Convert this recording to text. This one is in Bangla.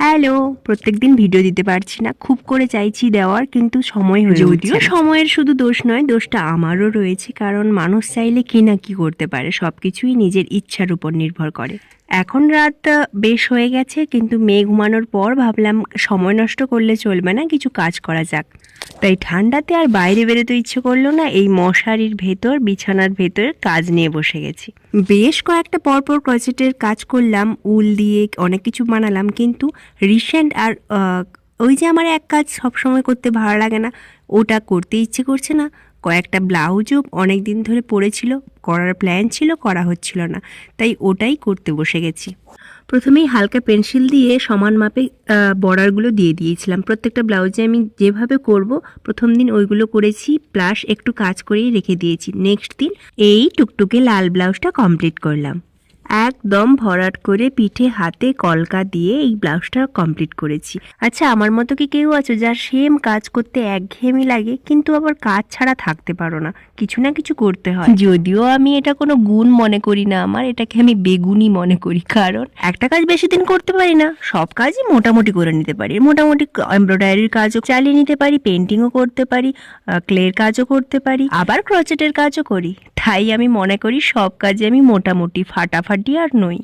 হ্যালো, প্রত্যেকদিন ভিডিও দিতে পারছি না, খুব করে চাইছি দেওয়ার, কিন্তু সময় হয়ে উঠছে না। যদিও সময়ের শুধু দোষ নয়, দোষটা আমারও রয়েছে, কারণ মানুষ চাইলে কি না কি করতে পারে, সবকিছুই নিজের ইচ্ছার উপর নির্ভর করে। এখন রাত বেশ হয়ে গেছে, কিন্তু মেয়ে ঘুমানোর পর ভাবলাম সময় নষ্ট করলে চলবে না, কিছু কাজ করা যাক। তাই ঠান্ডাতে আর বাইরে বেরোতে ইচ্ছে করলো না, এই মশারির ভেতর, বিছানার ভেতর কাজ নিয়ে বসে গেছি। বেশ কয়েকটা পরপর ক্রচেটের কাজ করলাম, উল দিয়ে অনেক কিছু বানালাম, কিন্তু রিসেন্ট আর ওই যে আমার এক কাজ সবসময় করতে ভালো লাগে না, ওটা করতে ইচ্ছে করছে না। কয়েকটা ব্লাউজও অনেক দিন ধরে পড়েছিল, করার প্ল্যান ছিল, করা হচ্ছিল না, তাই ওটাই করতে বসে গেছি। প্রথমেই হালকা পেন্সিল দিয়ে সমান মাপে বর্ডারগুলো দিয়ে দিয়েছিলাম। প্রত্যেকটা ব্লাউজে আমি যেভাবে করব প্রথম দিন ওইগুলো করেছি, প্লাস একটু কাজ করেই রেখে দিয়েছি। নেক্সট দিন এই টুকটুকে লাল ব্লাউজটা কমপ্লিট করলাম। একদম ভরাট করে পিঠে হাতে কলকা দিয়ে এই ব্লাউজটা কমপ্লিট করেছি। আচ্ছা, আমার মতো কি কেউ আছো যার সেম কাজ করতে একঘেয়েমি লাগে, কিন্তু আবার কাজ ছাড়া থাকতে পারো না, কিছু না কিছু করতে হয়? যদিও আমি এটা কোনো গুণ মনে করি না, আমার এটাকে আমি বেগুনি মনে করি, কারণ একটা কাজ বেশি দিন করতে পারি না, সব কাজই মোটামুটি করে নিতে পারি। মোটামুটি এমব্রয়ডারির কাজও চালিয়ে নিতে পারি, পেন্টিংও করতে পারি, ক্লের কাজও করতে পারি, আবার ক্রচেটের কাজও করি। তাই আমি মনে করি সব কাজে আমি মোটামুটি, ফাটাফাটি আর নই।